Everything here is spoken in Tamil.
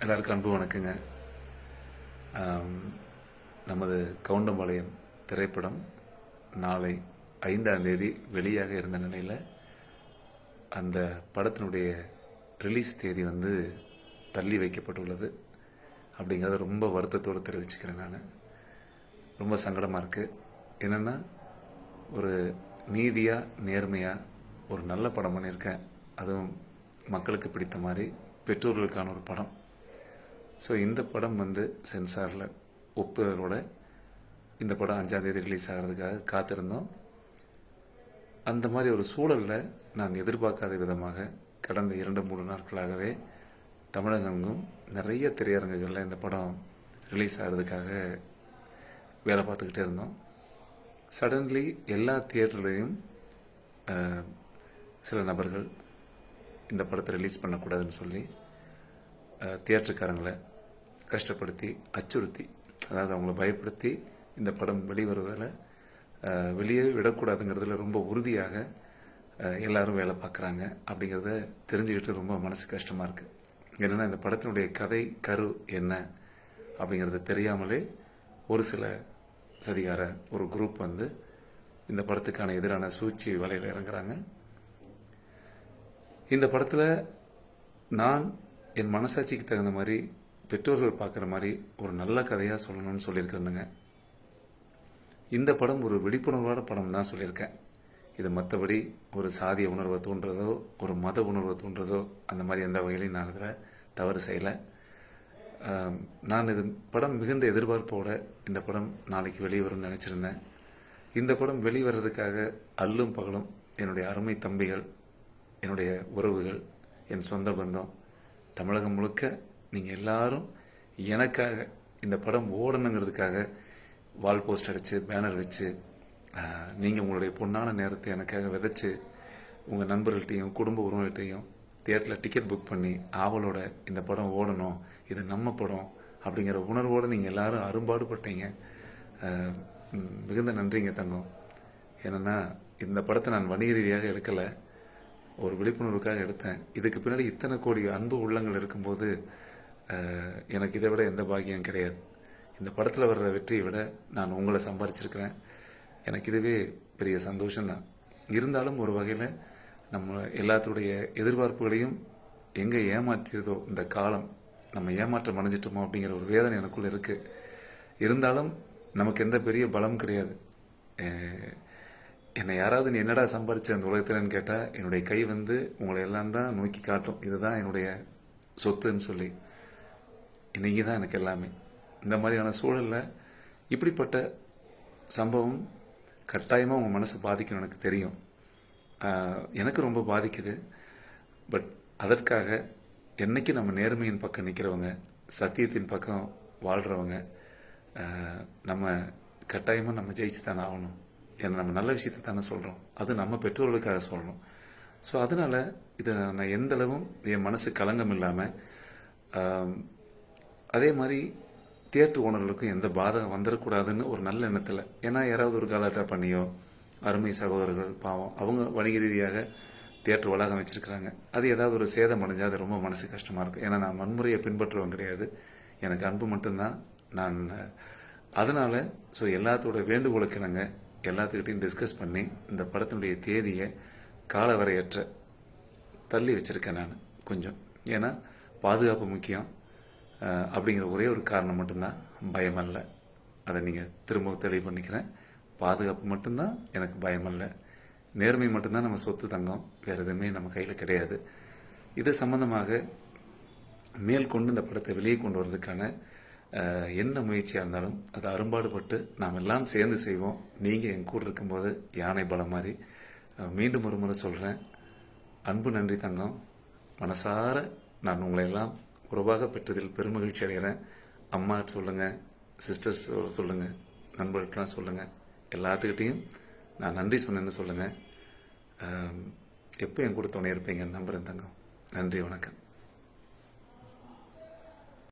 எல்லாருக்கும் அன்பு வணக்கங்க. நமது கவுண்டம்பாளையம் திரைப்படம் நாளை 5ஆம் தேதி வெளியாக இருந்த நிலையில் அந்த படத்தினுடைய ரிலீஸ் தேதி தள்ளி வைக்கப்பட்டுள்ளது. அப்படிங்கிறத ரொம்ப வருத்தத்தோடு தெரிவிச்சுக்கிறேன். நான் ரொம்ப சங்கடமாக இருக்குது. என்னென்னா, ஒரு நீதியாக நேர்மையாக ஒரு நல்ல படம் பண்ணியிருக்கேன். அதுவும் மக்களுக்கு பிடித்த மாதிரி பெற்றோர்களுக்கான ஒரு படம். ஸோ இந்த படம் சென்சாரில் ஒப்புதலோட இந்த படம் 5ஆம் தேதி ரிலீஸ் ஆகிறதுக்காக காத்திருந்தோம். அந்த மாதிரி ஒரு சூழலில் நான் எதிர்பார்க்காத விதமாக கடந்த 2-3 நாட்களாகவே தமிழகங்கும் நிறைய திரையரங்குகளில் இந்த படம் ரிலீஸ் ஆகிறதுக்காக வேலை பார்த்துக்கிட்டே இருந்தோம். சடன்லி எல்லா தியேட்டர்லேயும் சில நபர்கள் இந்த படத்தை ரிலீஸ் பண்ணக்கூடாதுன்னு சொல்லி தியேட்டருக்காரங்களை கஷ்டப்படுத்தி, அச்சுறுத்தி, அதாவது அவங்கள பயப்படுத்தி இந்த படம் வெளிவருவதில் வெளியே விடக்கூடாதுங்கிறதுல ரொம்ப உறுதியாக எல்லாரும் வேலை பார்க்குறாங்க. அப்படிங்கிறத தெரிஞ்சுக்கிட்டு ரொம்ப மனசு கஷ்டமாக இருக்குது. ஏன்னா, இந்த படத்தினுடைய கதை கரு என்ன அப்படிங்கிறது தெரியாமலே ஒரு சில சதிகார ஒரு குரூப் இந்த படத்துக்கான எதிரான சூழ்ச்சி வலையில் இறங்குறாங்க. இந்த படத்தில் நான் என் மனசாட்சிக்கு தகுந்த மாதிரி பெற்றோர்கள் பார்க்குற மாதிரி ஒரு நல்ல கதையாக சொல்லணும்னு சொல்லியிருக்கிறேனுங்க. இந்த படம் ஒரு விழிப்புணர்வான படம் தான் சொல்லியிருக்கேன். இது மற்றபடி ஒரு சாதிய உணர்வை தூண்டுறதோ ஒரு மத உணர்வை தூண்டுறதோ அந்த மாதிரி எந்த வகையிலையும் நான் இதில் தவறு செய்யலை. நான் இது படம் மிகுந்த எதிர்பார்ப்போட இந்த படம் நாளைக்கு வெளிவரும்னு நினச்சிருந்தேன். இந்த படம் வெளிவரதுக்காக அல்லும் பகலும் என்னுடைய அருமை தம்பிகள், என்னுடைய உறவுகள், என் சொந்த பந்தம், தமிழகம் முழுக்க நீங்கள் எல்லாரும் எனக்காக இந்த படம் ஓடணுங்கிறதுக்காக வால் போஸ்ட் அடித்து பேனர் வச்சு நீங்கள் உங்களுடைய பொன்னான நேரத்தை எனக்காக விதைச்சி உங்கள் நண்பர்கள்ட்டையும் குடும்ப உறவுகள்கிட்டையும் தியேட்டரில் டிக்கெட் புக் பண்ணி ஆவலோட இந்த படம் ஓடணும், இது நம்ம படம் அப்படிங்கிற உணர்வோடு நீங்கள் எல்லாரும் அரும்பாடுபட்டீங்க. மிகுந்த நன்றிங்க தங்கம். ஏன்னா, இந்த படத்தை நான் வணிக ரீதியாக எடுக்கலை, ஒரு விழிப்புணர்வுக்காக எடுத்தேன். இதுக்கு பின்னாடி இத்தனை கோடி அன்பு உள்ளங்கள் இருக்கும்போது எனக்கு இதை விட எந்த பாக்கியம் கிடையாது. இந்த படத்தில் வர்ற வெற்றியை விட நான் உங்களை சம்பாரிச்சிருக்கிறேன். எனக்கு இதுவே பெரிய சந்தோஷம்தான். இருந்தாலும் ஒரு வகையில் நம்ம எல்லாத்துடைய எதிர்பார்ப்புகளையும் எங்கே ஏமாற்றியதோ இந்த காலம், நம்ம ஏமாற்றம் அடைஞ்சிட்டோமோ அப்படிங்கிற ஒரு வேதனை எனக்குள்ள இருக்கு. இருந்தாலும் நமக்கு எந்த பெரிய பலம் கிடையாது. என்னை யாராவது நீ என்னடா சம்பாரிச்ச அந்த உலகத்தில்னு கேட்டால் என்னுடைய கை உங்களை எல்லாம் தான் நோக்கி காட்டும், இதுதான் என்னுடைய சொத்துன்னு சொல்லி. இன்னைக்கு தான் எனக்கு எல்லாமே. இந்த மாதிரியான சூழலில் இப்படிப்பட்ட சம்பவம் கட்டாயமாக உங்கள் மனசை பாதிக்கும், எனக்கு தெரியும். எனக்கு ரொம்ப பாதிக்குது. பட் அதற்காக என்னைக்கு நம்ம நேர்மையின் பக்கம் நிற்கிறவங்க, சத்தியத்தின் பக்கம் வாழ்கிறவங்க, நம்ம கட்டாயமாக நம்ம ஜெயிச்சு தானே ஆகணும். ஏன்னா, நம்ம நல்ல விஷயத்தை தானே சொல்கிறோம், அது நம்ம பெற்றோர்களுக்காக சொல்லணும். ஸோ அதனால் இதை நான் எந்தளவும் என் மனசு கலங்கம் இல்லாமல், அதே மாதிரி தியேட்டர் ஓனர்களுக்கும் எந்த பாதகம் வந்துடக்கூடாதுன்னு ஒரு நல்ல எண்ணத்தில், ஏன்னா யாராவது ஒரு கலாட்டா பண்ணியோ, அருமை சகோதரர்கள் பாவம் அவங்க வணிக ரீதியாக தியேட்டர் வளாகம் வச்சுருக்கிறாங்க, அது ஏதாவது ஒரு சேதம் அடைஞ்சால் அது ரொம்ப மனசு கஷ்டமாக இருக்கும். ஏன்னா நான் வன்முறையை பின்பற்றுவன் கிடையாது, எனக்கு அன்பு மட்டும்தான். நான் அதனால் ஸோ எல்லாத்தோட வேண்டுகோளுக்கு நாங்கள் எல்லாத்துக்கிட்டையும் டிஸ்கஸ் பண்ணி இந்த படத்தினுடைய தேதியை காலவரையற்ற தள்ளி வச்சுருக்கேன் நான் கொஞ்சம். ஏன்னா பாதுகாப்பு முக்கியம் அப்படிங்கிற ஒரே ஒரு காரணம் மட்டும்தான், பயம் அல்ல. அதை நீங்கள் திரும்ப தெளிவு பண்ணிக்கிறேன். பாதுகாப்பு மட்டும்தான் எனக்கு பயம் அல்ல. நேர்மை மட்டும்தான் நம்ம சொத்து தங்கம், வேறு எதுவுமே நம்ம கையில் கிடையாது. இது சம்பந்தமாக மேற்கொண்டு இந்த படத்தை வெளியே கொண்டு வர்றதுக்கான என்ன முயற்சியாக இருந்தாலும் அது அரும்பாடுபட்டு நாம் எல்லாம் சேர்ந்து செய்வோம். நீங்கள் என் கூட இருக்கும்போது யானை பலம் மாதிரி. மீண்டும் ஒரு முறை சொல்கிறேன், அன்பு நன்றி தங்கம். மனசார நான் உங்களை எல்லாம் உறவாக பெற்றதில் பெருமகிழ்ச்சி அடைகிறேன். அம்மா சொல்லுங்கள், சிஸ்டர்ஸ் சொல்லுங்கள், நண்பர்களுக்கெல்லாம் சொல்லுங்கள், எல்லாத்துக்கிட்டையும் நான் நன்றி சொன்னேன்னு சொல்லுங்கள். எப்போ என் கூட துணை இருப்பீங்கன்னு நம்புகிறேன் தங்கம். நன்றி, வணக்கம்.